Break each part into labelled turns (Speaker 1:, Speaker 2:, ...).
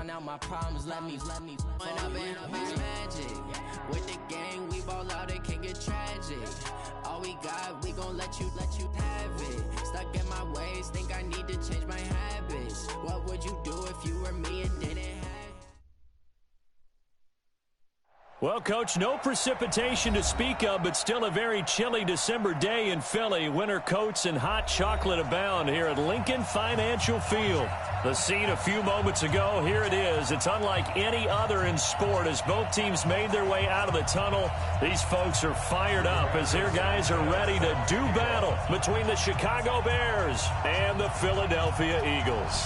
Speaker 1: drown out my problems. Let me when I've been magic. With the gang, we ball out, it can get tragic. All we got, we gon' let you have it. Stuck in my ways, think I need to change my habits. What would you do if you were me and didn't have?
Speaker 2: Well, Coach, no precipitation to speak of, but still a very chilly December day in Philly. Winter coats and hot chocolate abound here at Lincoln Financial Field. The scene a few moments ago, here it is. It's unlike any other in sport as both teams made their way out of the tunnel. These folks are fired up as their guys are ready to do battle between the Chicago Bears and the Philadelphia Eagles.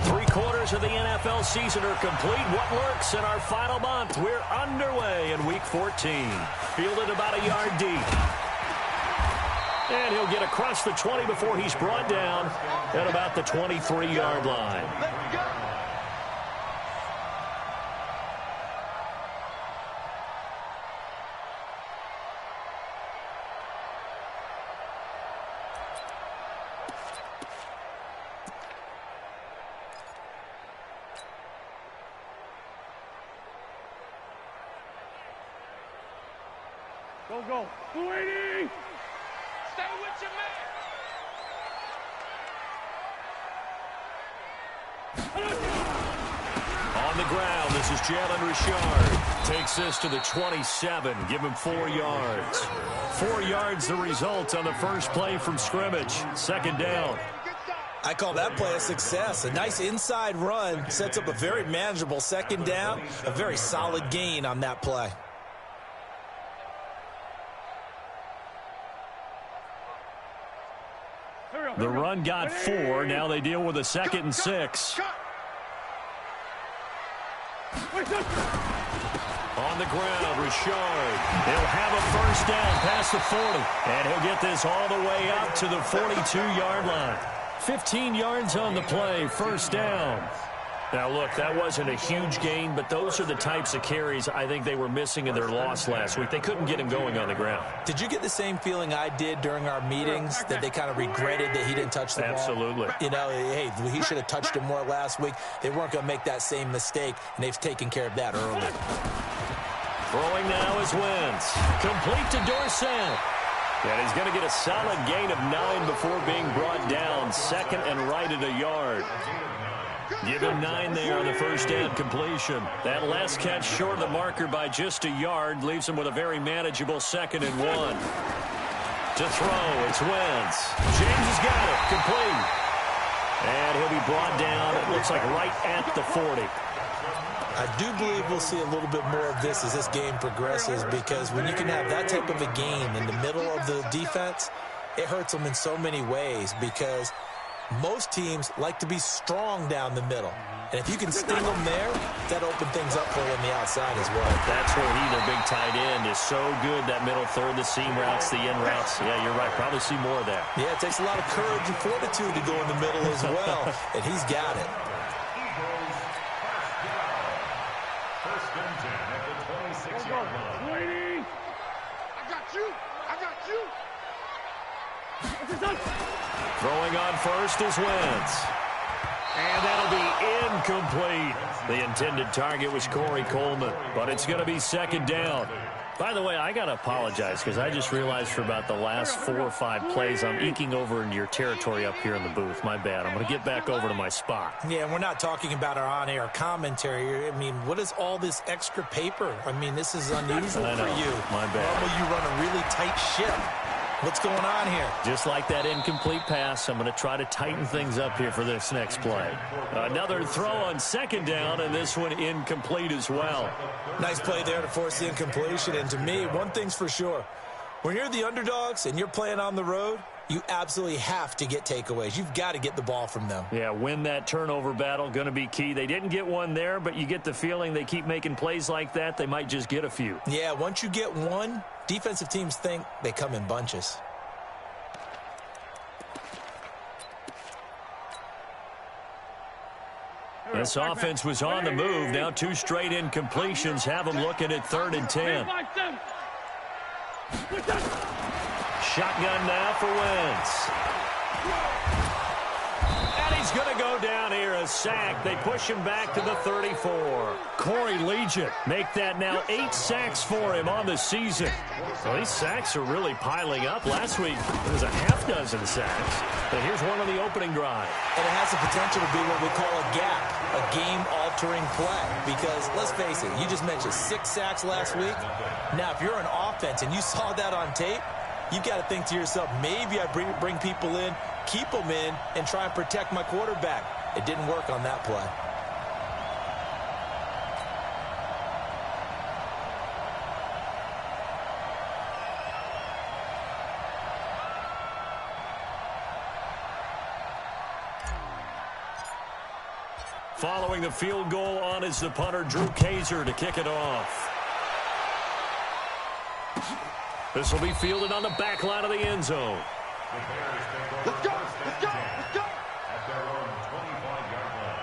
Speaker 2: 3/4 of the NFL season are complete. What lurks in our final month? We're underway in Week 14. Fielded about a yard deep. And he'll get across the 20 before he's brought down at about the 23-yard line.
Speaker 3: Go. 280! Stay with your man!
Speaker 2: On the ground, this is Jalen Richard. Takes this to the 27. Give him 4 yards. 4 yards the result on the first play from scrimmage. Second down.
Speaker 4: I call that play a success. A nice inside run sets up a very manageable second down. A very solid gain on that play.
Speaker 2: The run got 4. Now they deal with a 2nd and 6. On the ground, Richard. He'll have a first down past the 40. And he'll get this all the way up to the 42-yard line. 15 yards on the play, first down. Now, look, that wasn't a huge gain, but those are the types of carries I think they were missing in their loss last week. They couldn't get him going on the ground.
Speaker 4: Did you get the same feeling I did during our meetings, that they kind of regretted that he didn't touch the ball?
Speaker 2: Absolutely.
Speaker 4: You know, hey, he should have touched it more last week. They weren't going to make that same mistake, and they've taken care of that early.
Speaker 2: Throwing now is Wentz. Complete to Dorsett. And he's going to get a solid gain of 9 before being brought down. Second and right at a yard. Give him 9 there on the first down completion. That last catch short of the marker by just a yard leaves him with a very manageable 2nd and 1. To throw, it's Wentz. James has got it, complete. And he'll be brought down, it looks like right at the 40.
Speaker 4: I do believe we'll see a little bit more of this as this game progresses, because when you can have that type of a gain in the middle of the defense, it hurts them in so many ways, because most teams like to be strong down the middle. And if you can sting them there, that opens things up for them on the outside as well.
Speaker 2: That's where their big tight end is so good, that middle third, the seam routes, the in routes. Yeah, you're right. Probably see more of that.
Speaker 4: Yeah, it takes a lot of courage and fortitude to go in the middle as well, and he's got it.
Speaker 3: First and 10 at the 26-yard line. I got you!
Speaker 2: Throwing on first is Wentz. And that'll be incomplete. The intended target was Corey Coleman, but it's going to be second down. By the way, I got to apologize because I just realized for about the last 4 or 5 plays, I'm eking over into your territory up here in the booth. My bad. I'm going to get back over to my spot.
Speaker 4: Yeah, we're not talking about our on-air commentary. I mean, what is all this extra paper? I mean, this is unusual for you.
Speaker 2: My bad.
Speaker 4: Normally you run a really tight ship. What's going on here?
Speaker 2: Just like that incomplete pass, I'm going to try to tighten things up here for this next play. Another throw on second down, and this one incomplete as well.
Speaker 4: Nice play there to force the incompletion. And to me, one thing's for sure. When you're the underdogs and you're playing on the road, you absolutely have to get takeaways. You've got to get the ball from them.
Speaker 2: Yeah, win that turnover battle, going to be key. They didn't get one there, but you get the feeling they keep making plays like that, they might just get a few.
Speaker 4: Yeah, once you get one, defensive teams think they come in bunches.
Speaker 2: This offense was on the move. Now 2 straight incompletions have them looking at 3rd and 10. Shotgun now for Wentz. And he's He's going to go down here, a sack. They push him back to the 34. Corey Liuget make that now 8 sacks for him on the season. Well, these sacks are really piling up. Last week, it was a half dozen sacks. But here's one on the opening drive.
Speaker 4: And it has the potential to be what we call a gap, a game-altering play. Because, let's face it, you just mentioned 6 sacks last week. Now, if you're an offense and you saw that on tape, you've got to think to yourself, maybe I bring people in, keep them in, and try and protect my quarterback. It didn't work on that play.
Speaker 2: Following the field goal on is the punter, Drew Kaiser, to kick it off. This will be fielded on the back line of the end zone.
Speaker 3: Let's go! Let's go! Let's go! At their own 25-yard line.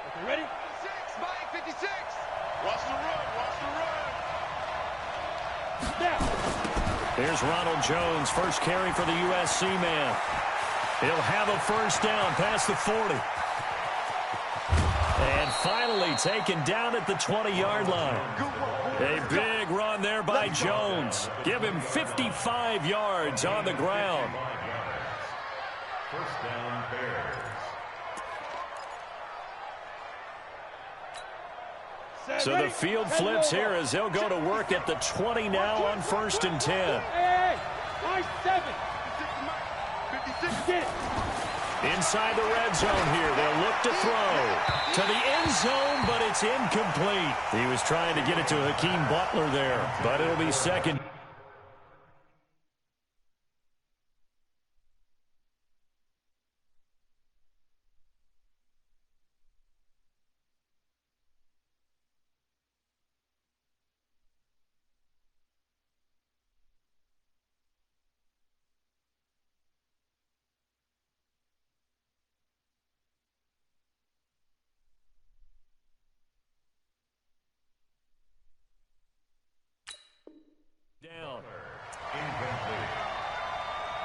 Speaker 5: Okay, ready? 56, Mike, 56. Watch the run, watch the run.
Speaker 2: Here's Ronald Jones, first carry for the USC man. He'll have a first down past the 40. And finally taken down at the 20-yard line. A big run there by Jones. Give him 55 yards on the ground.
Speaker 3: First down, Bears.
Speaker 2: So the field flips here as they'll go to work at the 20 now on 1st and 10. Inside the red zone here. They'll look to throw to the end zone, but it's incomplete. He was trying to get it to Hakeem Butler there, but it'll be second. Down.
Speaker 3: Incomplete.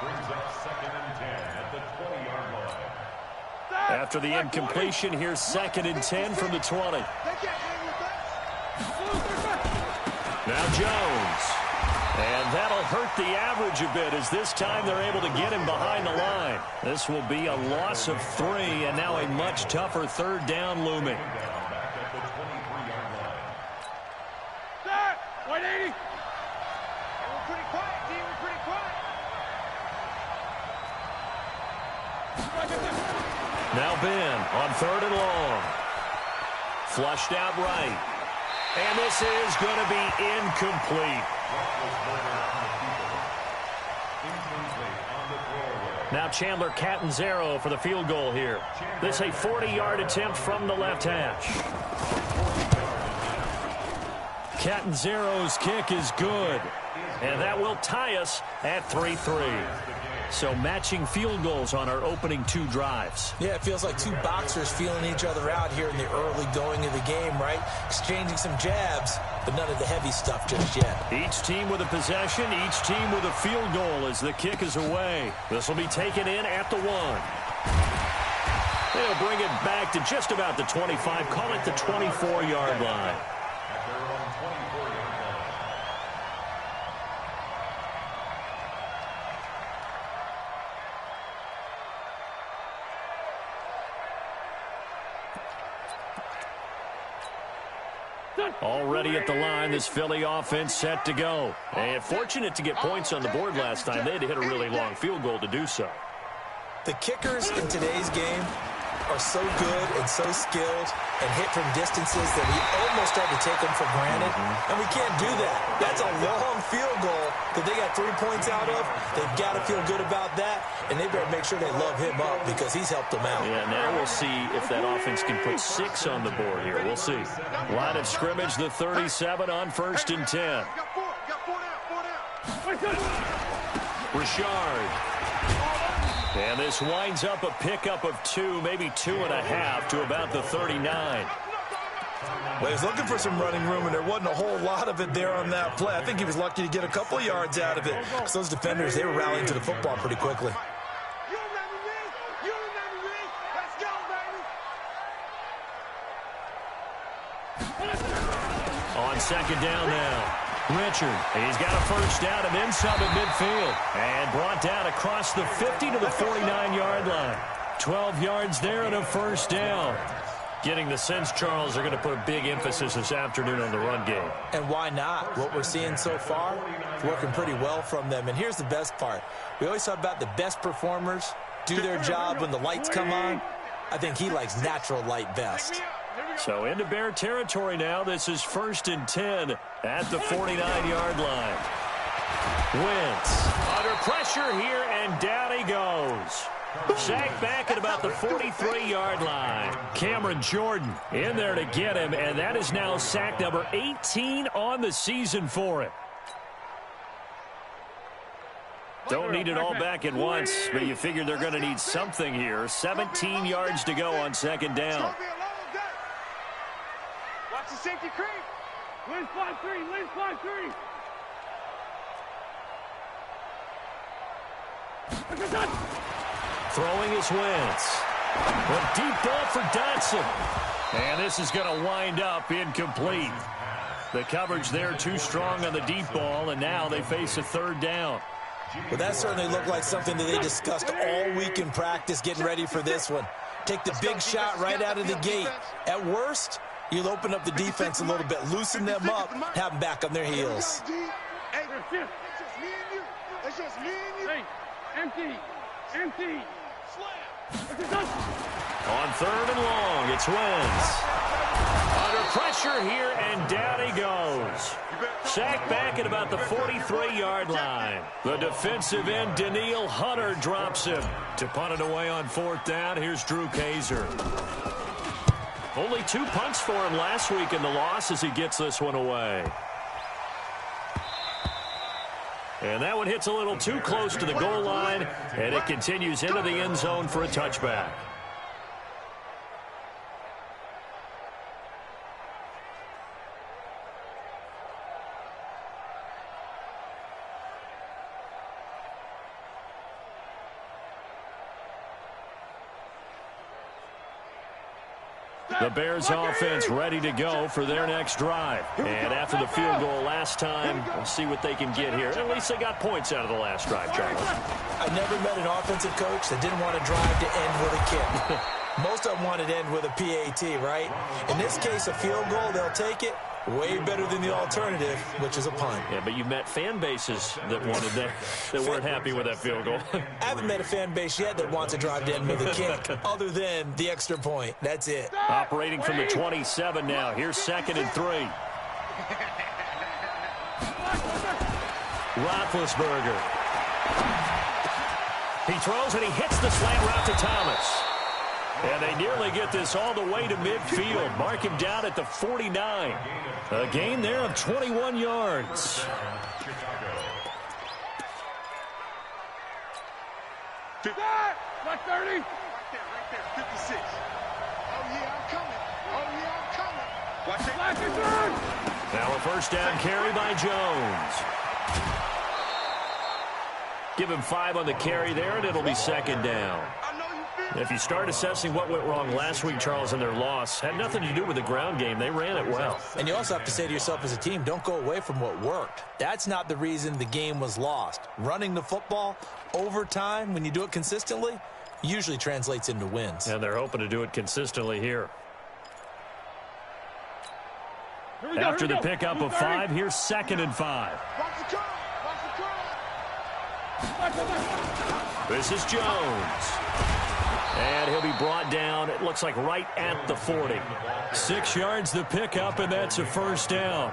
Speaker 3: Brings up 2nd and 10 at the 20-yard line.
Speaker 2: After the incompletion, here's 2nd and 10 from the 20. Now Jones. And that'll hurt the average a bit as this time they're able to get him behind the line. This will be a loss of 3 and now a much tougher 3rd down looming.
Speaker 3: Back at the 23-yard line.
Speaker 5: 180. We're pretty quiet, team. We're pretty quiet.
Speaker 2: Now Ben on 3rd and long. Flushed out right. And this is going to be incomplete. Now Chandler Catanzaro for the field goal here. This a 40-yard attempt from the left hash. Catanzaro's kick is good. And that will tie us at 3-3. So matching field goals on our opening 2 drives.
Speaker 4: Yeah, it feels like 2 boxers feeling each other out here in the early going of the game, right? Exchanging some jabs, but none of the heavy stuff just yet.
Speaker 2: Each team with a possession, each team with a field goal as the kick is away. This will be taken in at the 1. They'll bring it back to just about the 25, call it the 24-yard line.
Speaker 3: At their own 24-yard line.
Speaker 2: Already at the line, this Philly offense set to go. And fortunate to get points on the board last time. They had to hit a really long field goal to do so.
Speaker 4: The kickers in today's game are so good and so skilled and hit from distances that we almost start to take them for granted. And we can't do that. That's a long field goal that they got 3 points out of. They've got to feel good about that, and they better make sure they love him up because he's helped them out.
Speaker 2: Yeah, now we'll see if that offense can put 6 on the board here. We'll see. Line of scrimmage, the 37 on 1st and 10. Richard. And this winds up a pickup of 2, maybe 2.5 to about the 39.
Speaker 4: Well, he was looking for some running room, and there wasn't a whole lot of it there on that play. I think he was lucky to get a couple of yards out of it, because those defenders, they were rallying to the football pretty quickly.
Speaker 5: You remember me? You remember me? Let's go, baby!
Speaker 2: On second down now. Richard, he's got a first down and then some at midfield. And brought down across the 50 to the 49-yard line. 12 yards there and a first down. Getting the sense, Charles, they're going to put a big emphasis this afternoon on the run game.
Speaker 4: And why not? What we're seeing so far is working pretty well from them. And here's the best part. We always talk about the best performers do their job when the lights come on. I think he likes natural light best.
Speaker 2: So into Bear territory now. This is 1st and 10 at the 49-yard line. Wentz under pressure here, and down he goes. Sacked back at about the 43-yard line. Cameron Jordan in there to get him, and that is now sack number 18 on the season for him. Don't need it all back at once, but you figure they're going to need something here. 17 yards to go on second down.
Speaker 5: Watch the safety creep. Lynch 5-3. Lynch 5-3.
Speaker 2: Throwing is Wentz. A deep ball for Dotson. And this is going to wind up incomplete. The coverage there too strong on the deep ball, and now they face a third down.
Speaker 4: Well, that certainly looked like something that they discussed all week in practice getting ready for this one. Take the big shot right out of the gate. At worst, you'll open up the defense a little bit, loosen them up, have them back on their heels.
Speaker 5: Hey, it's just me and you. It's just me and you. Hey, empty. Empty. Slam.
Speaker 2: On third and long, it's Wentz. Under pressure here, and down he goes. Sacked back at about the 43-yard line. The defensive end, Danielle Hunter, drops him. To punt it away on 4th down, here's Drew Kaiser. Only 2 punts for him last week in the loss as he gets this one away. And that one hits a little too close to the goal line, and it continues into the end zone for a touchback. The Bears offense ready to go for their next drive. And after the field goal last time, we'll see what they can get here. At least they got points out of the last drive, Charles.
Speaker 4: I never met an offensive coach that didn't want to drive to end with a kick. Most of them wanted to end with a PAT, right? In this case, a field goal, they'll take it. Way better than the alternative, which is a punt.
Speaker 2: Yeah, but you met fan bases that wanted that weren't happy with that field goal.
Speaker 4: I haven't met a fan base yet that wants to drive to end with a kick, other than the extra point. That's it.
Speaker 2: Operating from the 27 now. Here's 2nd and 3. Roethlisberger. He throws and he hits the slant route to Thomas. And they nearly get this all the way to midfield. Mark him down at the 49. A gain there of 21 yards.
Speaker 5: Right 30. Right there, 56. Oh, yeah, I'm coming. Oh, yeah, I'm coming. Watch it.
Speaker 2: Now a first down carry by Jones. Give him 5 on the carry there, and it'll be 2nd down. If you start assessing what went wrong last week, Charles, in their loss, had nothing to do with the ground game. They ran it well.
Speaker 4: And you also have to say to yourself as a team, don't go away from what worked. That's not the reason the game was lost. Running the football over time, when you do it consistently, usually translates into wins.
Speaker 2: And they're hoping to do it consistently here. After the pickup of 5, here's 2nd and 5. This is Jones. And he'll be brought down, it looks like right at the 40. 6 yards the pickup, and that's a first down.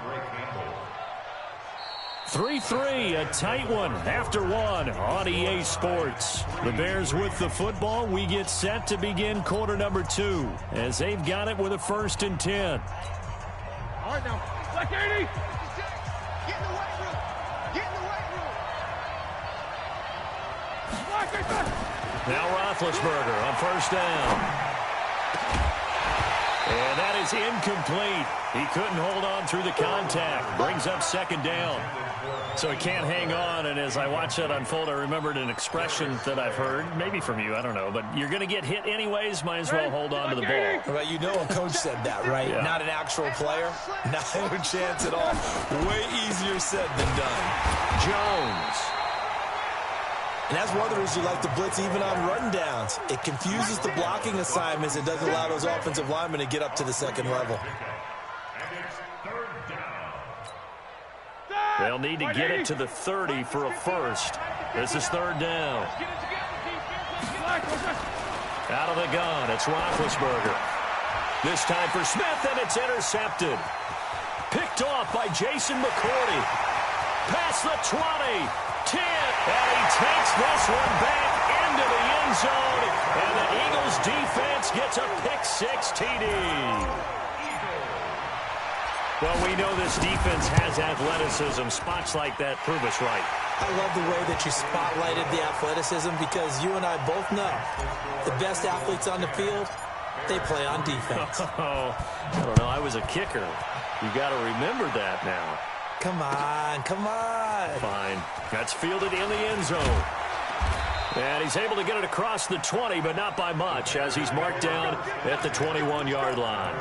Speaker 2: 3-3, a tight one after 1 on EA Sports. The Bears with the football. We get set to begin quarter number 2 as they've got it with a 1st and 10.
Speaker 5: All right, now. Black 80. Get in the weight room. Get in the weight room.
Speaker 2: Now Roethlisberger on first down. And that is incomplete. He couldn't hold on through the contact. Brings up second down. So he can't hang on, and as I watch that unfold, I remembered an expression that I've heard, maybe from you, I don't know, but you're going to get hit anyways, might as well hold on to the ball.
Speaker 4: Well, you know a coach said that, right?
Speaker 2: Yeah.
Speaker 4: Not an actual player. Not a chance at all. Way easier said than done.
Speaker 2: Jones.
Speaker 4: And that's one of the reasons you like to blitz even on rundowns. It confuses the blocking assignments. It doesn't allow those offensive linemen to get up to the second level.
Speaker 2: They'll need to get it to the 30 for a first. This is third down. Out of the gun, it's Roethlisberger. This time for Smith, and it's intercepted. Picked off by Jason McCourty. Past the 20, 10, and he takes this one back into the end zone, and the Eagles defense gets a pick-6 TD. Well, we know this defense has athleticism. Spots like that prove us right.
Speaker 4: I love the way that you spotlighted the athleticism because you and I both know the best athletes on the field, they play on defense.
Speaker 2: Oh, I don't know. I was a kicker. You got to remember that now.
Speaker 4: Come on, come on.
Speaker 2: Fine. That's fielded in the end zone. And he's able to get it across the 20, but not by much, as he's marked down at the 21-yard line.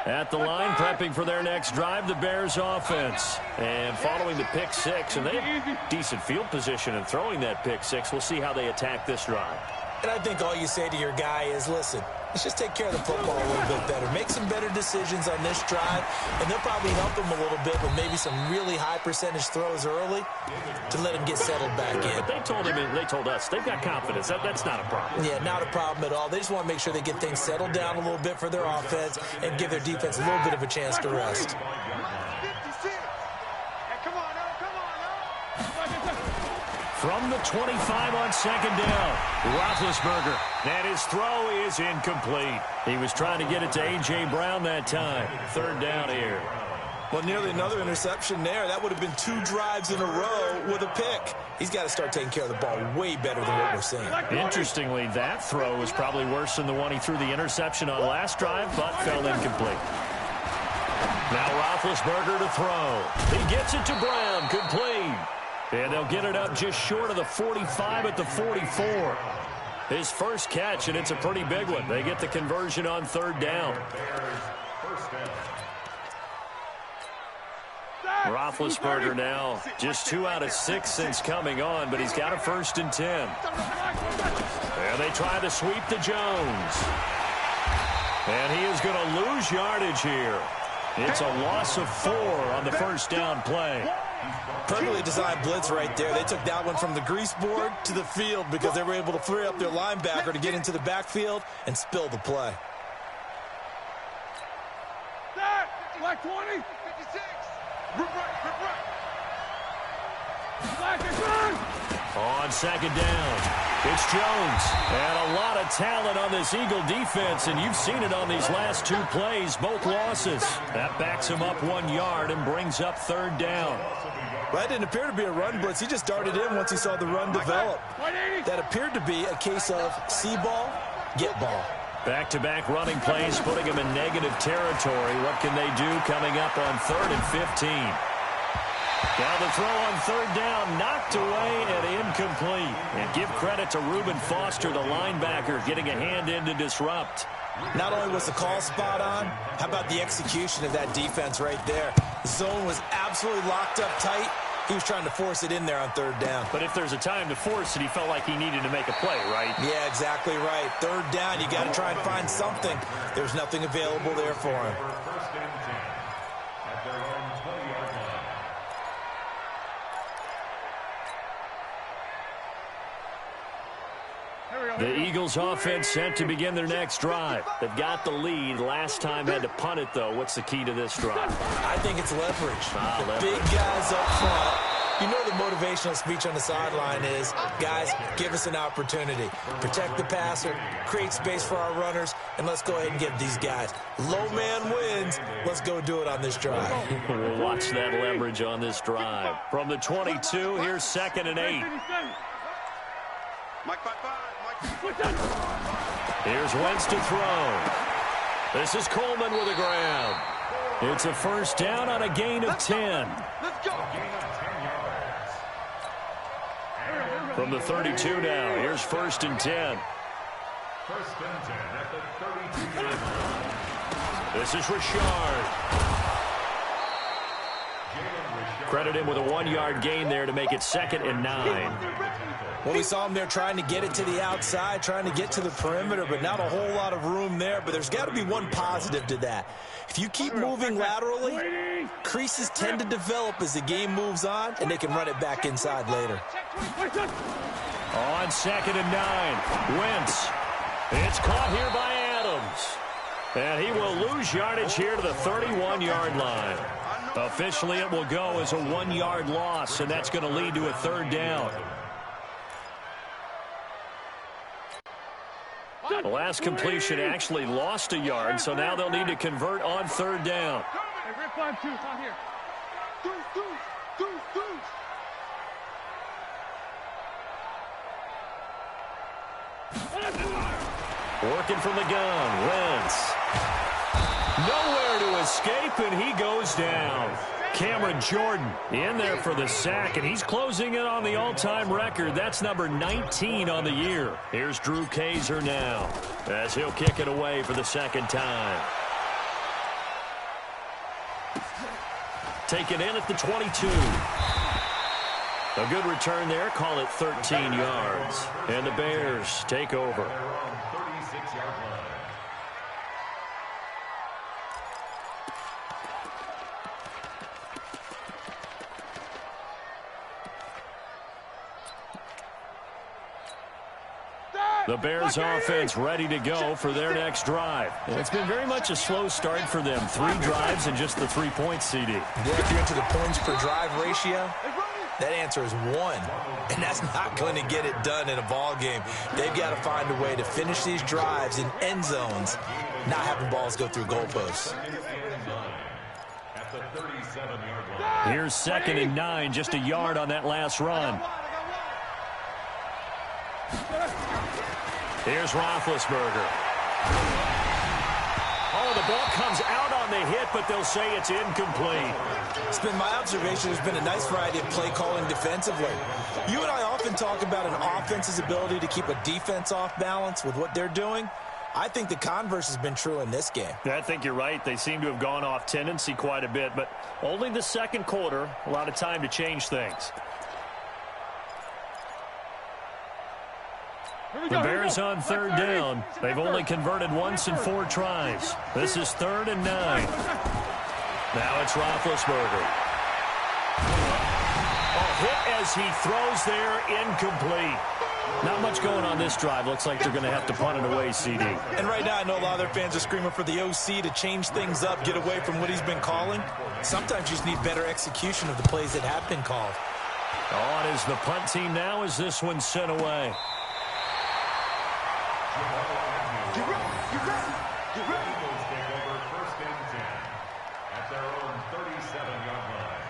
Speaker 2: At the line, prepping for their next drive, the Bears offense. And following the pick-6, and they have decent field position in throwing that pick-6. We'll see how they attack this drive.
Speaker 4: And I think all you say to your guy is, listen, let's just take care of the football a little bit better. Make some better decisions on this drive, and they'll probably help him a little bit with maybe some really high percentage throws early to let him get settled back in.
Speaker 2: But they told him, and they told us, they've got confidence. That's not a problem.
Speaker 4: Yeah, not a problem at all. They just want to make sure they get things settled down a little bit for their offense and give their defense a little bit of a chance to rest.
Speaker 2: From the 25 on second down, Roethlisberger. And his throw is incomplete. He was trying to get it to A.J. Brown that time. Third down here.
Speaker 4: Well, nearly another interception there. That would have been 2 drives in a row with a pick. He's got to start taking care of the ball way better than what we're seeing.
Speaker 2: Interestingly, that throw was probably worse than the one he threw the interception on last drive, but fell incomplete. Now Roethlisberger to throw. He gets it to Brown, complete. And they'll get it up just short of the 45 at the 44. His first catch, and it's a pretty big one. They get the conversion on third down. Roethlisberger now just 2 out of 6 since coming on, but he's got a 1st and 10. And they try to sweep to Jones. And he is going to lose yardage here. It's a loss of 4 on the first down play.
Speaker 4: Perfectly designed blitz right there. They took that one from the grease board to the field because they were able to free up their linebacker to get into the backfield and spill the play.
Speaker 5: Black 20, 56.
Speaker 2: On second down, it's Jones. And a lot of talent on this Eagle defense, and you've seen it on these last 2 plays, both losses. That backs him up 1 yard and brings up third down.
Speaker 4: That didn't appear to be a run blitz. He just darted in once he saw the run develop. That appeared to be a case of see ball, get ball.
Speaker 2: Back-to-back running plays, putting him in negative territory. What can they do coming up on 3rd and 15? Now the throw on third down, knocked away and incomplete. And give credit to Reuben Foster, the linebacker, getting a hand in to disrupt.
Speaker 4: Not only was the call spot on, how about the execution of that defense right there? The zone was absolutely locked up tight. He was trying to force it in there on third down.
Speaker 2: But if there's a time to force it, he felt like he needed to make a play, right?
Speaker 4: Yeah, exactly right. Third down, you got to try and find something. There's nothing available there for him.
Speaker 2: The Eagles offense set to begin their next drive. They've got the lead. Last time had to punt it, though. What's the key to this drive?
Speaker 4: I think it's leverage.
Speaker 2: Leverage.
Speaker 4: Big guys up front. You know the motivational speech on the sideline is, guys, give us an opportunity. Protect the passer, create space for our runners, and let's go ahead and give these guys. Low man wins. Let's go do it on this drive.
Speaker 2: We'll watch that leverage on this drive. From the 22, here's 2nd and 8. Here's Wentz to throw. This is Coleman with a grab. It's a first down on a gain of 10.
Speaker 5: Let's go.
Speaker 2: From the 32 now, here's 1st and 10.
Speaker 3: 1st and 10 at the 32-yard line.
Speaker 2: This is Richard. Credit him with a 1-yard gain there to make it 2nd and 9.
Speaker 4: Well, we saw him there trying to get it to the outside, trying to get to the perimeter, but not a whole lot of room there. But there's got to be one positive to that. If you keep moving laterally, creases tend to develop as the game moves on, and they can run it back inside later.
Speaker 2: On 2nd and 9, Wentz. It's caught here by Adams. And he will lose yardage here to the 31-yard line. Officially, it will go as a 1-yard loss, and that's going to lead to a 3rd down. The last completion actually lost a yard, so now they'll need to convert on 3rd down. Working from the gun, Wentz. Nowhere to escape, and he goes down. Cameron Jordan in there for the sack, and he's closing in on the all-time record. That's number 19 on the year. Here's Drew Kaiser now as he'll kick it away for the 2nd time. Taken in at the 22. A good return there. Call it 13 yards. And the Bears take over. The Bears offense ready to go for their next drive. It's been very much a slow start for them. 3 drives and just the 3 points, CD.
Speaker 4: If you're into the points per drive ratio, that answer is 1. And that's not going to get it done in a ball game. They've got to find a way to finish these drives in end zones, not having balls go through goalposts.
Speaker 2: Here's 2nd and 9, just a yard on that last run. Here's Roethlisberger. Oh, the ball comes out on the hit, but they'll say it's incomplete.
Speaker 4: It's been my observation there's been a nice variety of play calling defensively. You and I often talk about an offense's ability to keep a defense off balance with what they're doing. I think the converse has been true in this game.
Speaker 2: I think you're right. They seem to have gone off tendency quite a bit, but only the 2nd quarter, a lot of time to change things. The Bears on 3rd down. They've only converted once in 4 tries. This is 3rd and 9. Now it's Roethlisberger. A hit as he throws there, incomplete. Not much going on this drive. Looks like they're going to have to punt it away, CD.
Speaker 4: And right now I know a lot of their fans are screaming for the OC to change things up, get away from what he's been calling. Sometimes you just need better execution of the plays that have been called.
Speaker 2: On is the punt team now as this one's sent away.
Speaker 3: Get ready. Take over 1st and 10 at their own 37-yard line.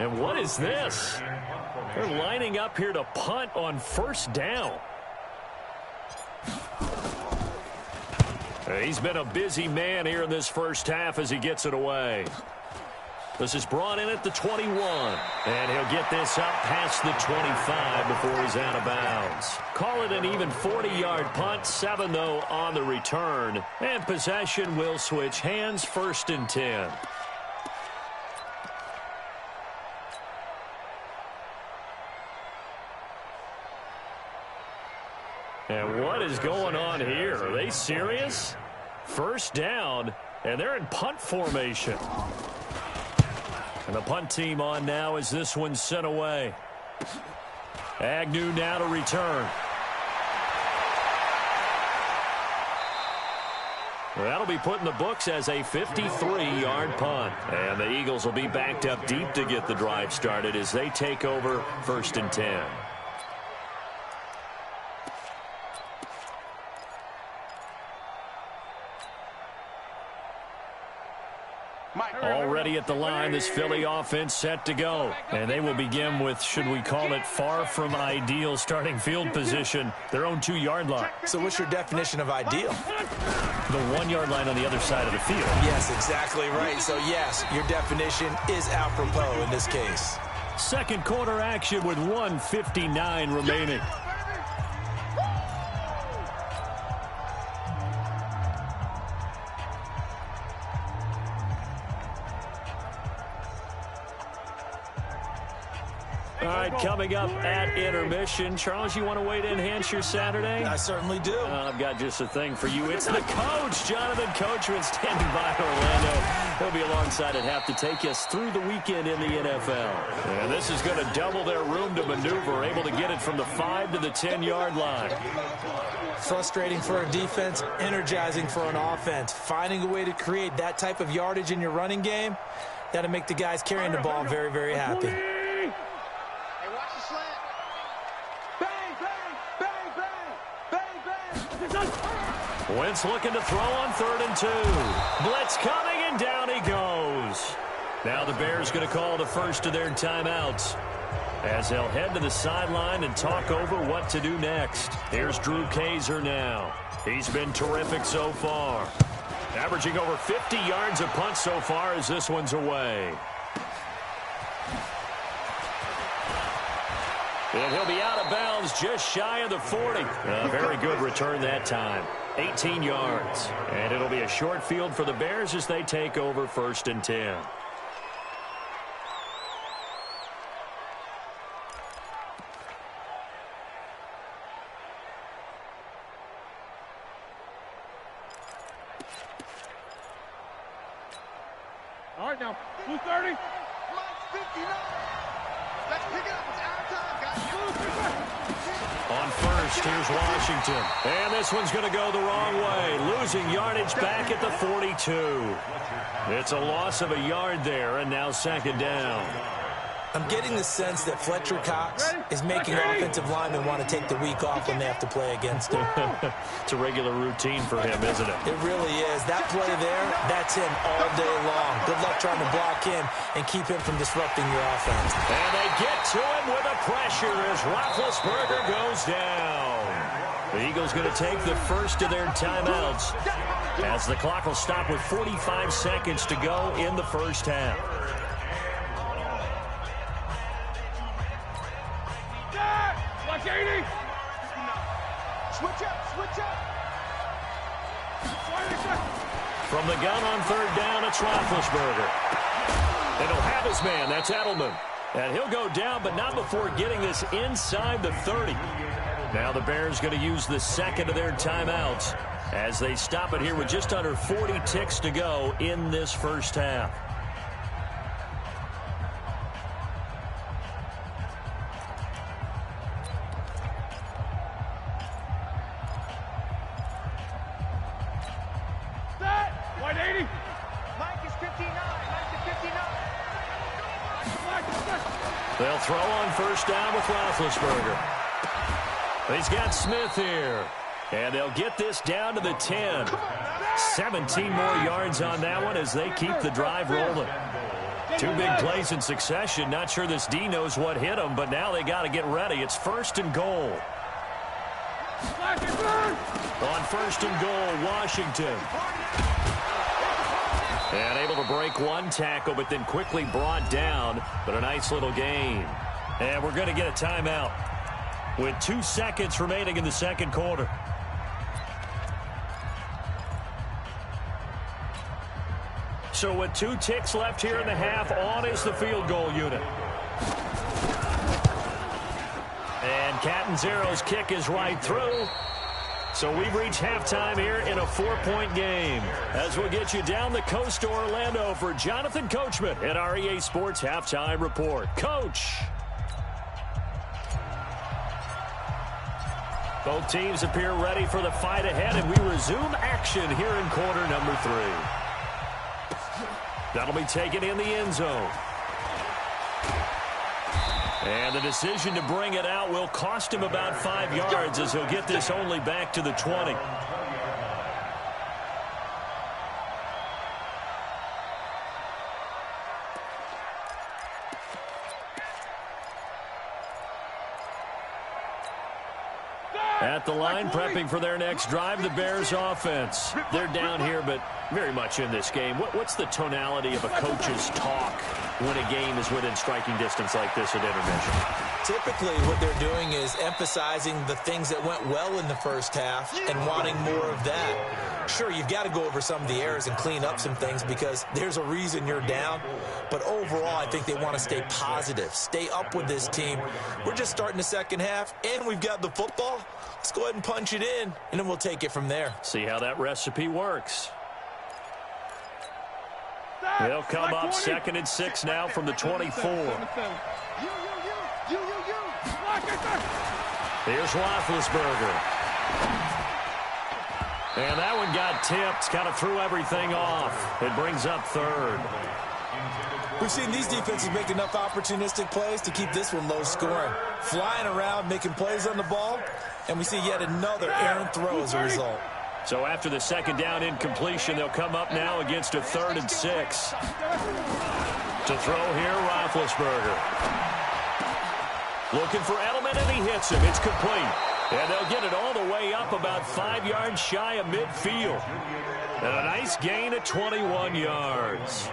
Speaker 2: And what is this? They're lining up here to punt on first down. He's been a busy man here in this first half as he gets it away. This is brought in at the 21. And he'll get this up past the 25 before he's out of bounds. Call it an even 40-yard punt. 7, though, on the return. And possession will switch hands, 1st and 10. And what is going on here? Are they serious? First down, and they're in punt formation. And the punt team on now as this one's sent away. Agnew now to return. That'll be put in the books as a 53-yard punt. And the Eagles will be backed up deep to get the drive started as they take over 1st and 10. Already at the line, this Philly offense set to go. And they will begin with, should we call it, far from ideal starting field position, their own 2-yard line.
Speaker 4: So what's your definition of ideal?
Speaker 2: The 1-yard line on the other side of the field.
Speaker 4: Yes, exactly right. So, yes, your definition is apropos in this case.
Speaker 2: Second quarter action with 1:59 remaining. All right, coming up at intermission. Charles, you want to wait to enhance your Saturday?
Speaker 4: I certainly do.
Speaker 2: I've got just a thing for you. It's the coach, Jonathan Coachman, standing by Orlando. He'll be alongside at half to take us through the weekend in the NFL. And this is going to double their room to maneuver, able to get it from the 5 to the 10-yard line.
Speaker 4: Frustrating for a defense, energizing for an offense. Finding a way to create that type of yardage in your running game, that'll make the guys carrying the ball very, very happy.
Speaker 2: Wentz looking to throw on 3rd and 2. Blitz coming, and down he goes. Now the Bears going to call the first of their timeouts as they'll head to the sideline and talk over what to do next. Here's Drew Kaiser now. He's been terrific so far. Averaging over 50 yards a punt so far as this one's away. And he'll be out of bounds just shy of the 40. A very good return that time. 18 yards. And it'll be a short field for the Bears as they take over 1st and 10.
Speaker 5: All right, now, 2:30. Mike 59. Let's pick it up. It's our time, guys.
Speaker 2: On first, here's Washington. And this one's going to go the wrong way. Losing yardage back at the 42. It's a loss of a yard there, and now 2nd down.
Speaker 4: I'm getting the sense that Fletcher Cox is making offensive linemen want to take the week off when they have to play against him.
Speaker 2: It's a regular routine for him, isn't it?
Speaker 4: It really is. That play there, that's him all day long. Good luck trying to block him and keep him from disrupting your offense.
Speaker 2: And they get to him with a pressure as Roethlisberger goes down. The Eagles going to take the first of their timeouts as the clock will stop with 45 seconds to go in the first half.
Speaker 5: Watch 80. Switch up.
Speaker 2: From the gun on 3rd down, it's Roethlisberger. And he'll have his man. That's Edelman. And he'll go down, but not before getting this inside the 30. Now the Bears going to use the second of their timeouts as they stop it here with just under 40 ticks to go in this first half.
Speaker 5: White 80. Mike is 59.
Speaker 2: They'll throw on first down with Roethlisberger. He's got Smith here. And they'll get this down to the 10. 17 more yards on that one as they keep the drive rolling. Two big plays in succession. Not sure this D knows what hit him, but now they got to get ready. It's 1st and goal. On 1st and goal, Washington. And able to break one tackle, but then quickly brought down. But a nice little gain. And we're going to get a timeout with 2 seconds remaining in the second quarter. So with 2 ticks left here in the half, on is the field goal unit. And Catanzaro's kick is right through. So we've reached halftime here in a 4-point game. As we'll get you down the coast to Orlando for Jonathan Coachman at our EA Sports Halftime Report. Coach. Both teams appear ready for the fight ahead, and we resume action here in quarter number 3. That'll be taken in the end zone. And the decision to bring it out will cost him about 5 yards as he'll get this only back to the 20. At the line, prepping for their next drive, the Bears offense. They're down here, but very much in this game. What's the tonality of a coach's talk when a game is within striking distance like this at intermission?
Speaker 4: Typically, what they're doing is emphasizing the things that went well in the first half and wanting more of that. Sure, you've got to go over some of the errors and clean up some things because there's a reason you're down. But overall, I think they want to stay positive, stay up with this team. We're just starting the second half, and we've got the football. Let's go ahead and punch it in, and then we'll take it from there.
Speaker 2: See how that recipe works. They'll come up 2nd and 6 now from the 24. Here's Roethlisberger. And that one got tipped, kind of threw everything off. It brings up 3rd.
Speaker 4: We've seen these defenses make enough opportunistic plays to keep this one low scoring. Flying around, making plays on the ball, and we see yet another errant throw as a result.
Speaker 2: So after the 2nd down incompletion, they'll come up now against a 3rd and 6. To throw here, Roethlisberger. Looking for Edelman, and he hits him. It's complete. And they'll get it all the way up about 5 yards shy of midfield. And a nice gain of 21 yards.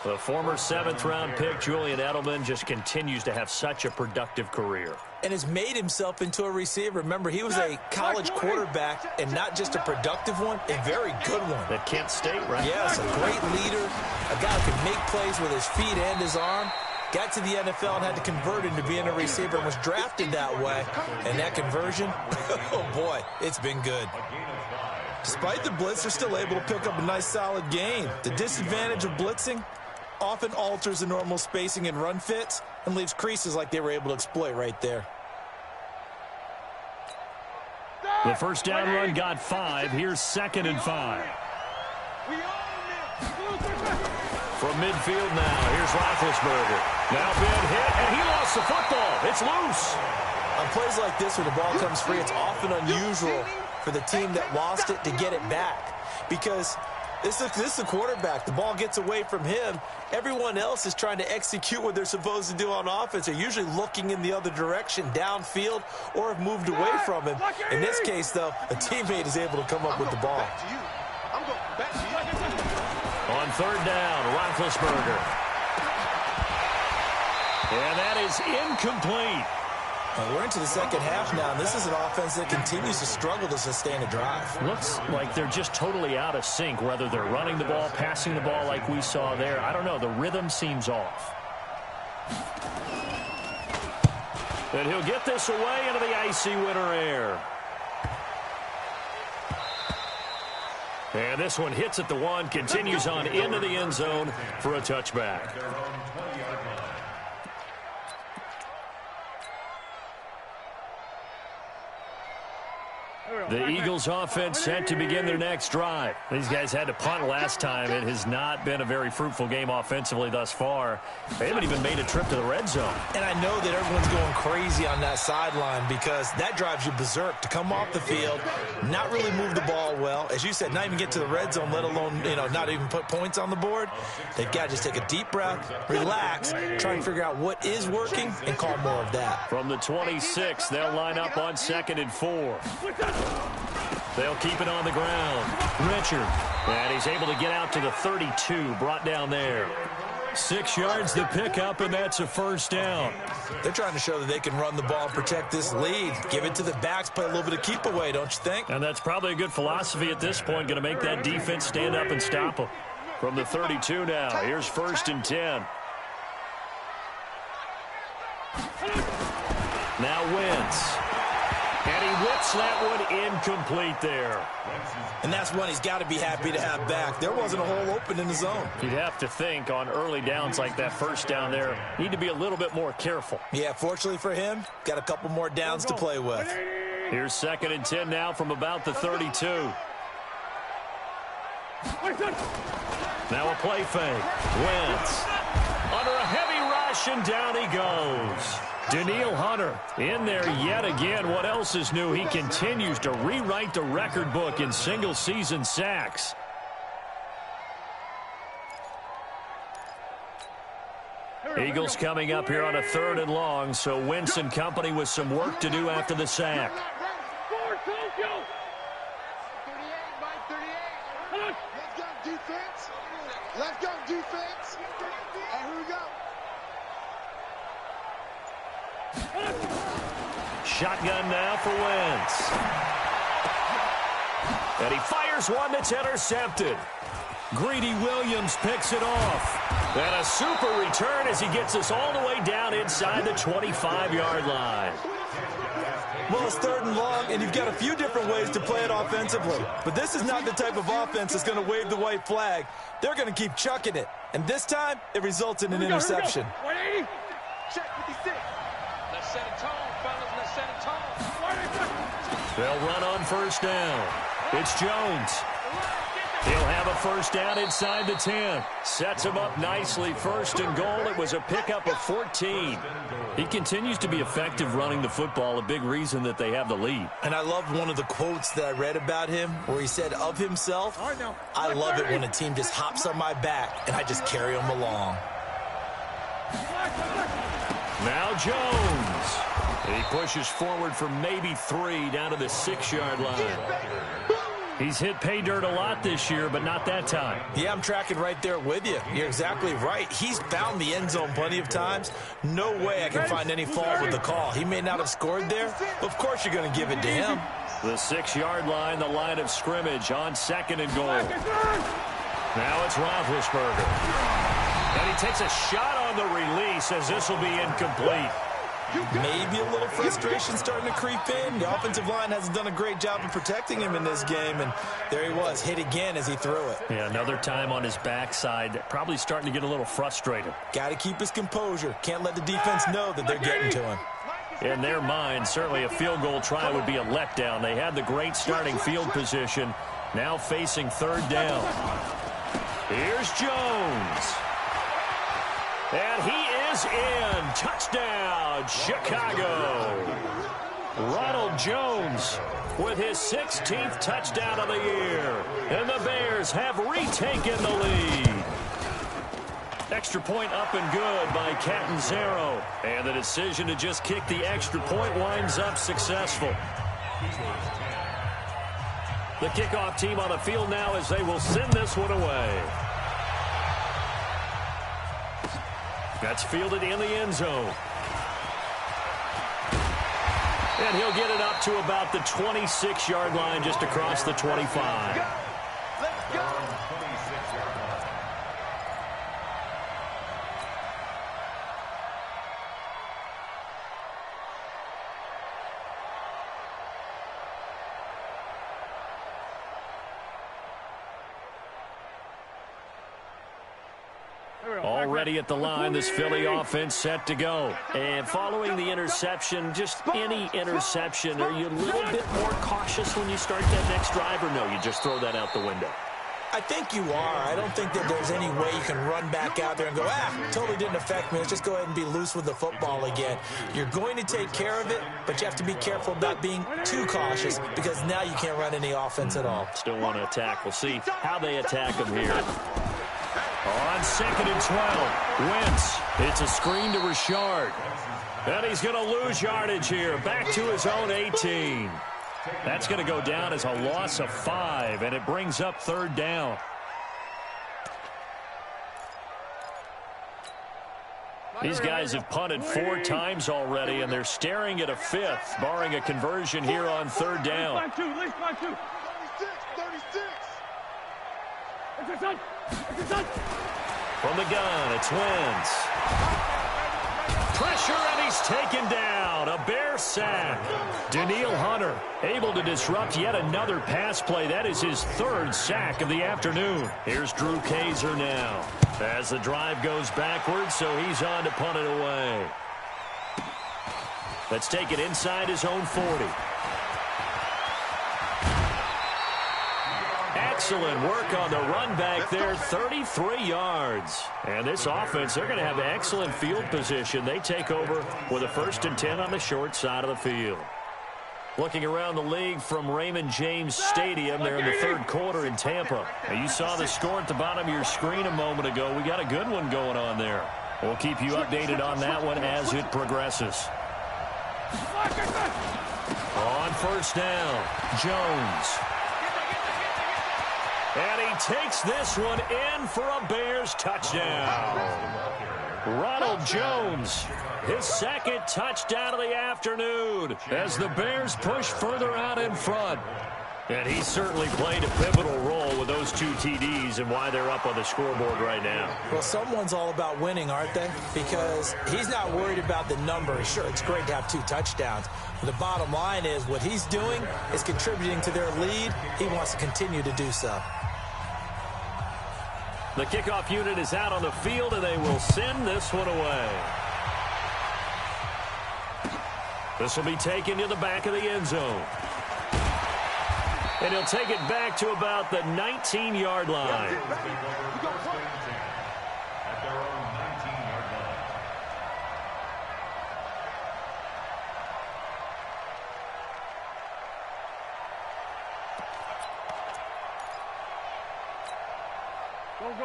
Speaker 2: The former 7th-round pick, Julian Edelman, just continues to have such a productive career.
Speaker 4: And has made himself into a receiver. Remember, he was a college quarterback, and not just a productive one, a very good one.
Speaker 2: At Kent State, right?
Speaker 4: Yes, a great leader, a guy who can make plays with his feet and his arm. Got to the NFL and had to convert into being a receiver and was drafted that way. And that conversion, oh boy, it's been good. Despite the blitz, they're still able to pick up a nice solid gain. The disadvantage of blitzing often alters the normal spacing and run fits and leaves creases like they were able to exploit right there.
Speaker 2: The first down run got 5. Here's 2nd and 5. From midfield now, here's Roethlisberger. Now been hit, and he lost the football. It's loose.
Speaker 4: On plays like this, when the ball comes free, it's often unusual for the team that lost it to get it back. Because this is the quarterback. The ball gets away from him. Everyone else is trying to execute what they're supposed to do on offense. They're usually looking in the other direction, downfield, or have moved away from him. In this case, though, a teammate is able to come up with the ball.
Speaker 2: On 3rd down, Roethlisberger. And that is incomplete.
Speaker 4: Well, we're into the second half now, and this is an offense that continues to struggle to sustain a drive.
Speaker 2: Looks like they're just totally out of sync, whether they're running the ball, passing the ball like we saw there. I don't know. The rhythm seems off. And he'll get this away into the icy winter air. And this one hits at the 1, continues on into the end zone for a touchback. The Eagles offense set to begin their next drive. These guys had to punt last time. It has not been a very fruitful game offensively thus far. They haven't even made a trip to the red zone.
Speaker 4: And I know that everyone's going crazy on that sideline because that drives you berserk to come off the field, not really move the ball well. As you said, not even get to the red zone, let alone, not even put points on the board. They've got to just take a deep breath, relax, try and figure out what is working, and call more of that.
Speaker 2: From the 26, they'll line up on 2nd and 4. They'll keep it on the ground. Richard. And he's able to get out to the 32, brought down there. 6 yards the pickup, and that's a first down.
Speaker 4: They're trying to show that they can run the ball and protect this lead. Give it to the backs, play a little bit of keep away, don't you think?
Speaker 2: And that's probably a good philosophy at this point, going to make that defense stand up and stop them. From the 32 now, here's 1st and 10. Now Wentz. And he whips that one incomplete there.
Speaker 4: And that's one he's got to be happy to have back. There wasn't a hole open in the zone.
Speaker 2: You'd have to think on early downs like that first down there, need to be a little bit more careful.
Speaker 4: Yeah, fortunately for him, got a couple more downs to play with.
Speaker 2: Here's 2nd and 10 now from about the 32. Now a play fake. Wentz under a heavy rush, and down he goes. Danielle Hunter in there yet again. What else is new? He continues to rewrite the record book in single-season sacks. Eagles coming up here on a 3rd and long, so Wentz and company with some work to do after the sack.
Speaker 5: Let's go, defense. And here we go.
Speaker 2: Shotgun now for Wentz. And he fires one that's intercepted. Greedy Williams picks it off. And a super return as he gets us all the way down inside the 25-yard line.
Speaker 4: Well, it's 3rd and long, and you've got a few different ways to play it offensively. But this is not the type of offense that's going to wave the white flag. They're going to keep chucking it. And this time, it results in an interception.
Speaker 5: 180. Check 56. Let's set a tone, fellas. Let's set a tone.
Speaker 2: They'll run on 1st down. It's Jones. He'll have a 1st down inside the 10. Sets him up nicely. 1st and goal. It was a pickup of 14. He continues to be effective running the football, a big reason that they have the lead.
Speaker 4: And I loved one of the quotes that I read about him where he said of himself, I love it when a team just hops on my back and I just carry them along.
Speaker 2: Now Jones. He pushes forward for maybe 3 down to the 6-yard line. He's hit pay dirt a lot this year, but not that time.
Speaker 4: Yeah, I'm tracking right there with you. You're exactly right. He's found the end zone plenty of times. No way I can find any fault with the call. He may not have scored there, but of course you're going to give it to him.
Speaker 2: The 6-yard line, the line of scrimmage on 2nd and goal. Now it's Roethlisberger. And he takes a shot on the release as this will be incomplete.
Speaker 4: Maybe a little frustration starting to creep in. The offensive line hasn't done a great job of protecting him in this game, and there he was, hit again as he threw it.
Speaker 2: Yeah, another time on his backside, probably starting to get a little frustrated.
Speaker 4: Got to keep his composure. Can't let the defense know that they're getting to him.
Speaker 2: In their mind, certainly a field goal try would be a letdown. They had the great starting field position, now facing 3rd down. Here's Jones. And he is in. Touchdown, Chicago. Ronald Jones with his 16th touchdown of the year. And the Bears have retaken the lead. Extra point up and good by Catanzaro. And the decision to just kick the extra point winds up successful. The kickoff team on the field now as they will send this one away. That's fielded in the end zone. And he'll get it up to about the 26-yard line just across the 25.
Speaker 5: Let's go.
Speaker 2: ready at the line. This Philly offense set to go. And following the interception, just any interception, are you a little bit more cautious when you start that next drive, or no, you just throw that out the window?
Speaker 4: I think you are. I don't think that there's any way you can run back out there and go, totally didn't affect me. Let's just go ahead and be loose with the football again. You're going to take care of it, but you have to be careful about being too cautious because now you can't run any offense at all.
Speaker 2: Still want to attack. We'll see how they attack them here. On 2nd and 12, Wentz. It's a screen to Richard. And he's going to lose yardage here. Back to his own 18. That's going to go down as a loss of 5, and it brings up 3rd down. These guys have punted 4 times already, and they're staring at a 5th, barring a conversion here on 3rd down.
Speaker 5: 36.
Speaker 2: From the gun, it's Wentz. Pressure, and he's taken down. A Bear sack. Danielle Hunter able to disrupt yet another pass play. That is his 3rd sack of the afternoon. Here's Drew Kaiser now. As the drive goes backwards, so he's on to punt it away. Let's take it inside his own 40. Excellent work on the run back there, 33 yards. And this offense, they're going to have excellent field position. They take over with a 1st and 10 on the short side of the field. Looking around the league from Raymond James Stadium, they're in the 3rd quarter in Tampa. Now, you saw the score at the bottom of your screen a moment ago. We got a good one going on there. We'll keep you updated on that one as it progresses. On 1st down, Jones. And he takes this one in for a Bears touchdown. Ronald Jones, his 2nd touchdown of the afternoon as the Bears push further out in front. And he certainly played a pivotal role with those 2 TDs and why they're up on the scoreboard right now.
Speaker 4: Well, someone's all about winning, aren't they? Because he's not worried about the number. Sure, it's great to have 2 touchdowns. But the bottom line is what he's doing is contributing to their lead. He wants to continue to do so.
Speaker 2: The kickoff unit is out on the field, and they will send this one away. This will be taken to the back of the end zone. And he'll take it back to about the 19-yard line.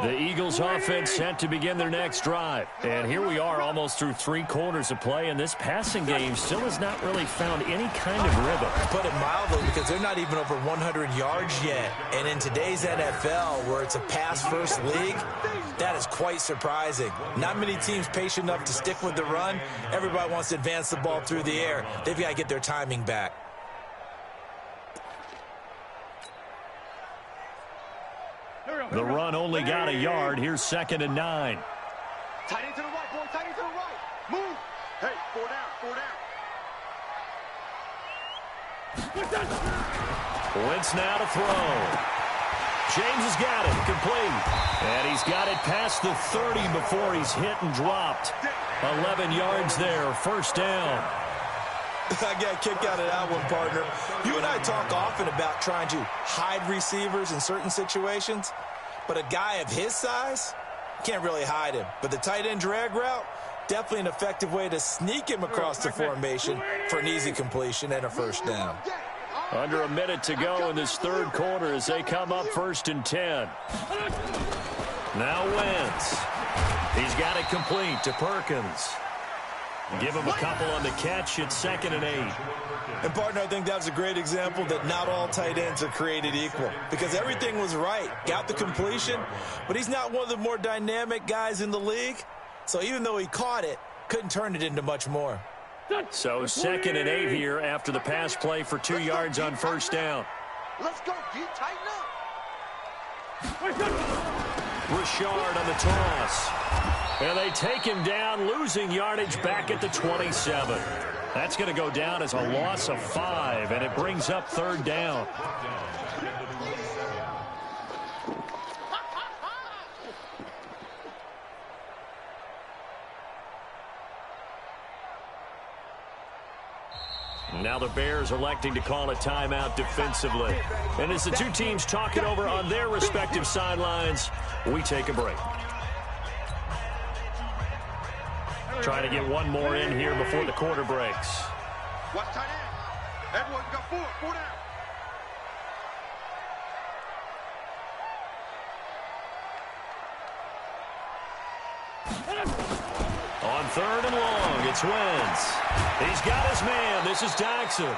Speaker 2: The Eagles offense set to begin their next drive. And here we are almost through 3 quarters of play, and this passing game still has not really found any kind of rhythm.
Speaker 4: Put it mildly, because they're not even over 100 yards yet. And in today's NFL, where it's a pass-first league, that is quite surprising. Not many teams patient enough to stick with the run. Everybody wants to advance the ball through the air. They've got to get their timing back.
Speaker 2: The run only got a yard. Here's 2nd and 9.
Speaker 5: Tight end to the right, boy. Tight end to the right. Move. Hey, 4 down.
Speaker 2: Wentz now to throw. James has got it. Complete. And he's got it past the 30 before he's hit and dropped. 11 yards there. 1st down.
Speaker 4: I got a kick out of that one, partner. You and I talk often about trying to hide receivers in certain situations, but a guy of his size can't really hide him. But the tight end drag route, definitely an effective way to sneak him across the formation for an easy completion and a 1st down.
Speaker 2: Under a minute to go in this 3rd quarter as they come up 1st and 10. Now Wentz. He's got it complete to Perkins. Give him a couple on the catch. It's 2nd and 8.
Speaker 4: And, partner, I think that was a great example that not all tight ends are created equal because everything was right. Got the completion, but he's not one of the more dynamic guys in the league. So even though he caught it, couldn't turn it into much more.
Speaker 2: So 2nd and 8 here after the pass play for 2 yards on 1st down.
Speaker 5: Let's go. Get tighten up.
Speaker 2: Richard on the toss. And they take him down, losing yardage back at the 27. That's going to go down as a loss of 5, and it brings up 3rd down. Now the Bears electing to call a timeout defensively. And as the two teams talk it over on their respective sidelines, we take a break. Trying to get one more in here before the quarter breaks.
Speaker 5: Watch tight end. Everyone got four down.
Speaker 2: On 3rd and long, it's Wentz. He's got his man. This is Jackson.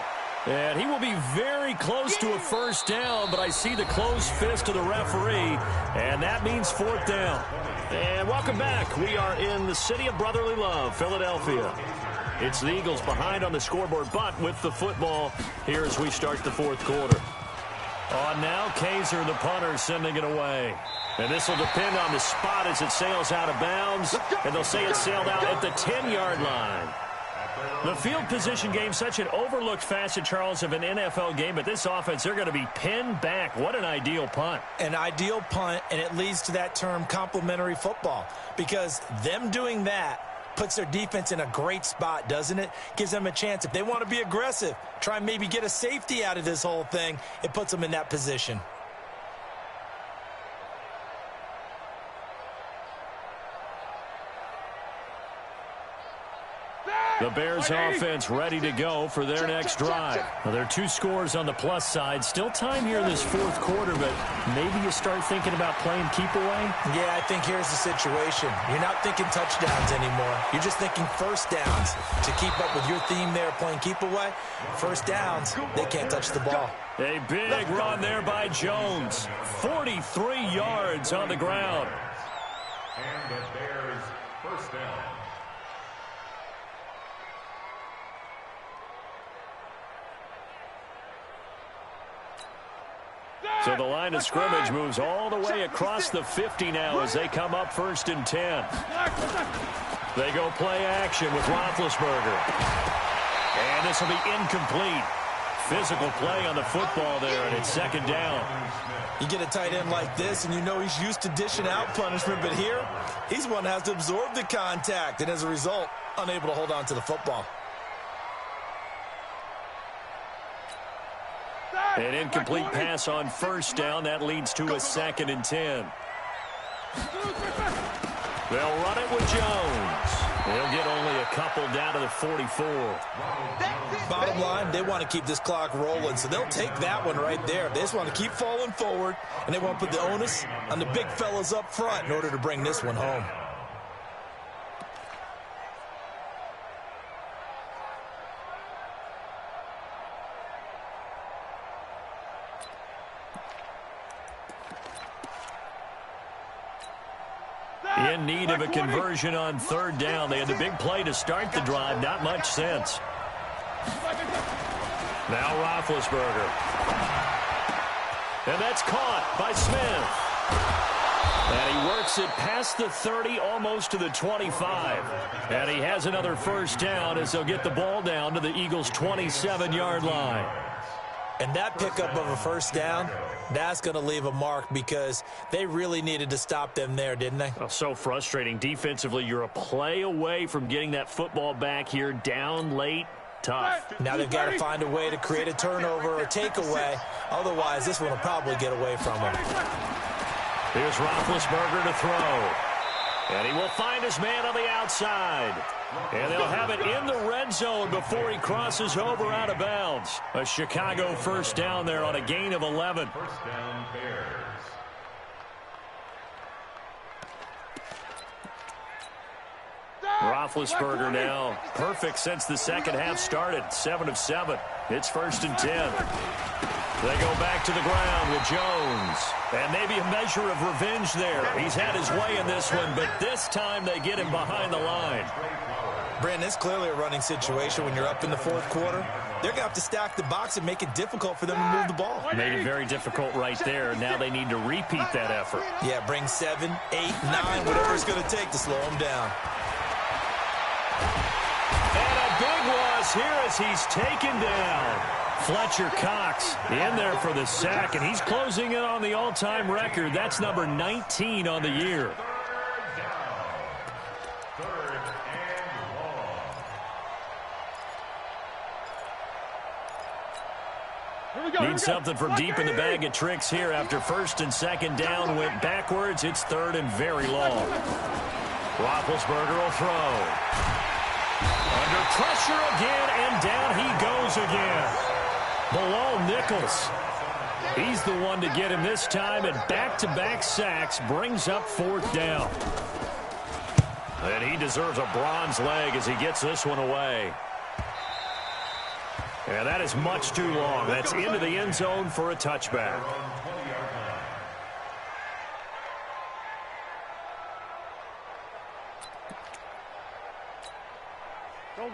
Speaker 2: And he will be very close to a first down, but I see the closed fist of the referee, and that means 4th down. And welcome back. We are in the city of brotherly love, Philadelphia. It's the Eagles behind on the scoreboard, but with the football here as we start the 4th quarter. On now, Kaiser, the punter, sending it away. And this will depend on the spot as it sails out of bounds, and they'll say it sailed out at the 10-yard line. The field position game, such an overlooked facet, Charles, of an NFL game, but this offense, they're going to be pinned back. What an ideal punt.
Speaker 4: An ideal punt, and it leads to that term complementary football, because them doing that puts their defense in a great spot, doesn't it? Gives them a chance. If they want to be aggressive, try and maybe get a safety out of this whole thing, it puts them in that position.
Speaker 2: The Bears offense ready to go for their next drive. Well, there are 2 scores on the plus side. Still time here in this 4th quarter, but maybe you start thinking about playing keep away?
Speaker 4: Yeah, I think here's the situation. You're not thinking touchdowns anymore. You're just thinking first downs. To keep up with your theme there, playing keep away, first downs, they can't touch the ball.
Speaker 2: A big run there by Jones. 43 yards on the ground.
Speaker 3: And the Bears first down.
Speaker 2: So the line of scrimmage moves all the way across the 50 now as they come up 1st and 10. They go play action with Roethlisberger. And this will be incomplete. Physical play on the football there, and it's 2nd down.
Speaker 4: You get a tight end like this, and you know he's used to dishing out punishment, but here, he's one that has to absorb the contact, and as a result, unable to hold on to the football.
Speaker 2: An incomplete pass on 1st down. That leads to a 2nd and 10. They'll run it with Jones. They'll get only a couple down to the 44.
Speaker 4: Bottom line, they want to keep this clock rolling, so they'll take that one right there. They just want to keep falling forward, and they want to put the onus on the big fellas up front in order to bring this one home.
Speaker 2: In need of a conversion on 3rd down. They had the big play to start the drive. Not much sense. Now Roethlisberger. And that's caught by Smith. And he works it past the 30, almost to the 25. And he has another first down as they'll get the ball down to the Eagles' 27-yard line.
Speaker 4: And that pickup of a first down, that's going to leave a mark because they really needed to stop them there, didn't they?
Speaker 2: Oh, so frustrating. Defensively, you're a play away from getting that football back here down late. Tough.
Speaker 4: Now they've got to find a way to create a turnover or takeaway. Otherwise, this one will probably get away from them.
Speaker 2: Here's Roethlisberger to throw. And he will find his man on the outside. And they'll have it in the red zone before he crosses over out of bounds. A Chicago first down there on a gain of 11.
Speaker 3: First down, Bears.
Speaker 2: Roethlisberger now perfect since the second half started. 7 of 7. It's 1st and 10. They go back to the ground with Jones. And maybe a measure of revenge there. He's had his way in this one, but this time they get him behind the line.
Speaker 4: Brandon, it's clearly a running situation when you're up in the 4th quarter. They're going to have to stack the box and make it difficult for them to move the ball.
Speaker 2: Made it very difficult right there. Now they need to repeat that effort.
Speaker 4: Yeah, bring 7, 8, 9, whatever it's going to take to slow them down.
Speaker 2: And a big loss here as he's taken down. Fletcher Cox in there for the sack, and he's closing in on the all-time record. That's number 19 on the year. Need something from deep in the bag of tricks here after first and second down went backwards. It's third and very long. Roethlisberger will throw. Under pressure again, and down he goes again. Bilal Nichols. He's the one to get him this time, and back-to-back sacks brings up fourth down. And he deserves a bronze leg as he gets this one away. And that is much too long. That's into the end zone for a touchback.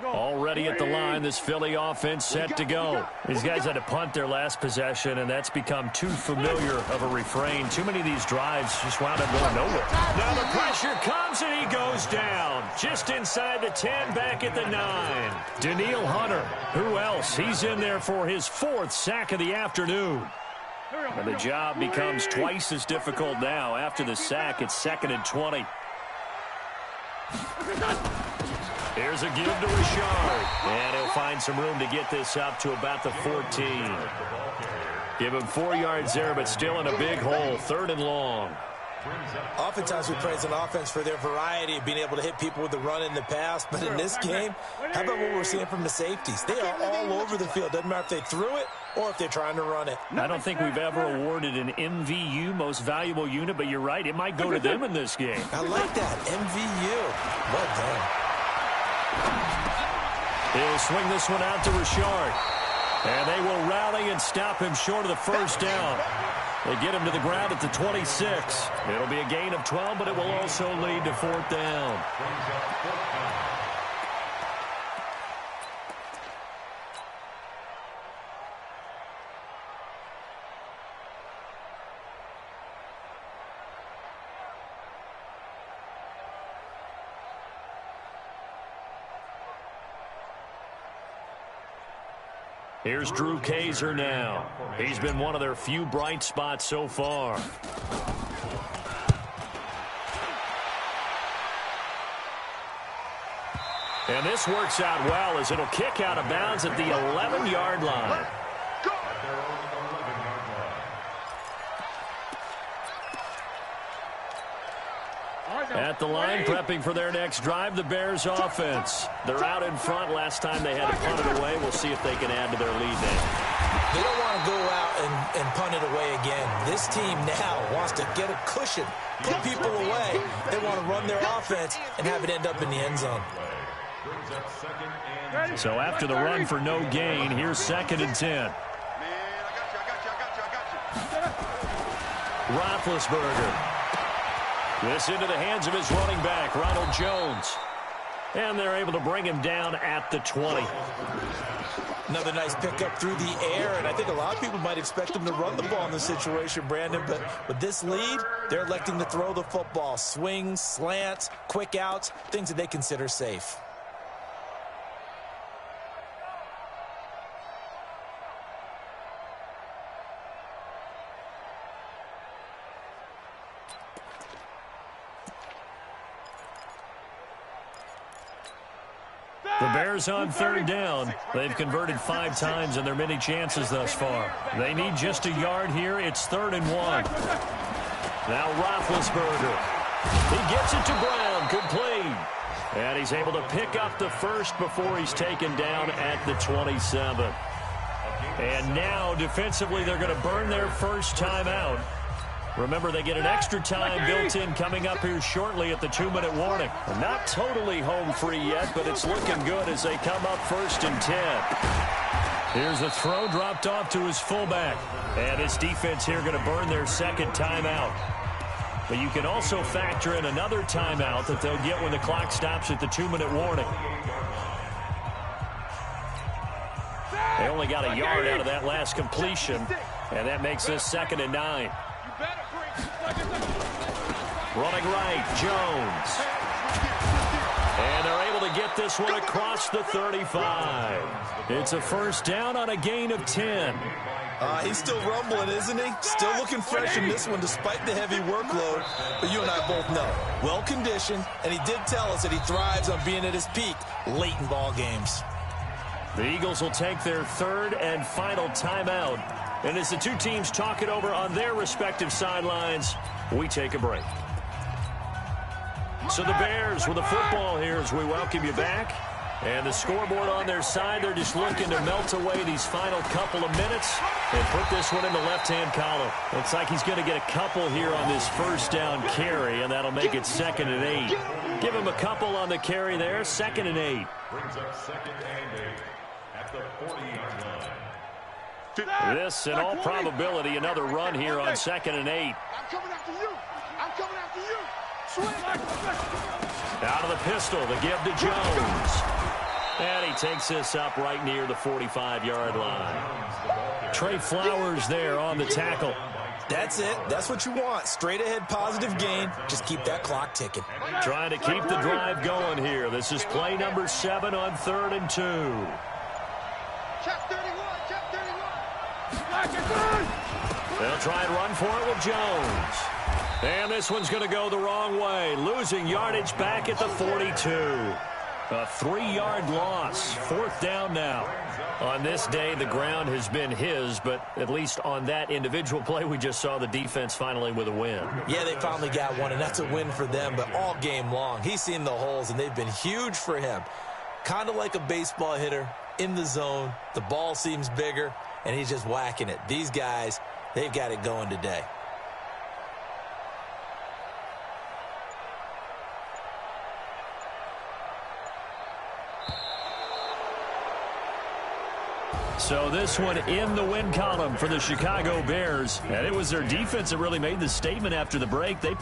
Speaker 2: Already at the line, this Philly offense set to go. These guys had to punt their last possession, and that's become too familiar of a refrain. Too many of these drives just wound up going nowhere. Now the pressure comes, and he goes down. Just inside the 10, back at the 9. Danielle Hunter, who else? He's in there for his 4th sack of the afternoon. And the job becomes twice as difficult now. After the sack, it's 2nd and 20. Here's a give to Richard. And he'll find some room to get this up to about the 14. Give him 4 yards there, but still in a big hole. 3rd and long.
Speaker 4: Oftentimes we praise an offense for their variety of being able to hit people with the run in the pass. But in this game, how about what we're seeing from the safeties? They are all over the field. Doesn't matter if they threw it or if they're trying to run it.
Speaker 2: I don't think we've ever awarded an MVU, most valuable unit, but you're right. It might go to them in this game.
Speaker 4: I like that. MVU. Well done.
Speaker 2: He'll swing this one out to Richard. And they will rally and stop him short of the first down. They get him to the ground at the 26. It'll be a gain of 12, but it will also lead to 4th down. Here's Drew Kaiser now. He's been one of their few bright spots so far. And this works out well as it'll kick out of bounds at the 11-yard line. At the line, prepping for their next drive, the Bears offense. They're out in front. Last time they had to punt it away. We'll see if they can add to their lead now.
Speaker 4: They don't want to go out and punt it away again. This team now wants to get a cushion, put people away. They want to run their offense and have it end up in the end zone.
Speaker 2: So after the run for no gain, here's 2nd and 10. Roethlisberger. This into the hands of his running back, Ronald Jones. And they're able to bring him down at the 20.
Speaker 4: Another nice pickup through the air, and I think a lot of people might expect them to run the ball in this situation, Brandon, but with this lead, they're electing to throw the football. Swings, slants, quick outs, things that they consider safe.
Speaker 2: The Bears on 3rd down. They've converted 5 times in their many chances thus far. They need just a yard here. It's 3rd and 1. Now Roethlisberger. He gets it to Brown. Complete. And he's able to pick up the first before he's taken down at the 27. And now defensively they're going to burn their first timeout. Remember, they get an extra time built in coming up here shortly at the 2-minute warning. Not totally home free yet, but it's looking good as they come up 1st and 10. Here's a throw dropped off to his fullback. And his defense here going to burn their 2nd timeout. But you can also factor in another timeout that they'll get when the clock stops at the 2-minute warning. They only got a yard out of that last completion, and that makes this 2nd and 9. Running right, Jones. And they're able to get this one across the 35. It's a first down on a gain of 10.
Speaker 4: He's still rumbling, isn't he? Still looking fresh in this one despite the heavy workload. But you and I both know, well-conditioned, and he did tell us that he thrives on being at his peak late in ball games.
Speaker 2: The Eagles will take their third and final timeout. And as the two teams talk it over on their respective sidelines, we take a break. So the Bears with the football here as we welcome you back. And the scoreboard on their side, they're just looking to melt away these final couple of minutes and put this one in the left-hand column. Looks like he's going to get a couple here on this first down carry, and that'll make it 2nd and 8. Give him a couple on the carry there, 2nd and 8.
Speaker 3: Brings up 2nd and 8 at the 40-yard line.
Speaker 2: This, in all probability, another run here on 2nd and 8.
Speaker 5: I'm coming after you. I'm coming after you. Swing.
Speaker 2: Out of the pistol, the give to Jones. And he takes this up right near the 45-yard line. Trey Flowers there on the tackle.
Speaker 4: That's it. That's what you want. Straight ahead positive gain. Just keep that clock ticking.
Speaker 2: Trying to keep the drive going here. This is play number 7 on 3rd and 2.
Speaker 5: Check 31. Check 31.
Speaker 2: They'll try and run for it with Jones. And this one's going to go the wrong way. Losing yardage back at the 42. A 3-yard loss. 4th down now. On this day, the ground has been his, but at least on that individual play, we just saw the defense finally with a win.
Speaker 4: Yeah, they finally got one, and that's a win for them, but all game long, he's seen the holes, and they've been huge for him. Kind of like a baseball hitter in the zone. The ball seems bigger, and he's just whacking it. These guys, they've got it going today.
Speaker 2: So this one in the win column for the Chicago Bears. And it was their defense that really made the statement after the break. They picked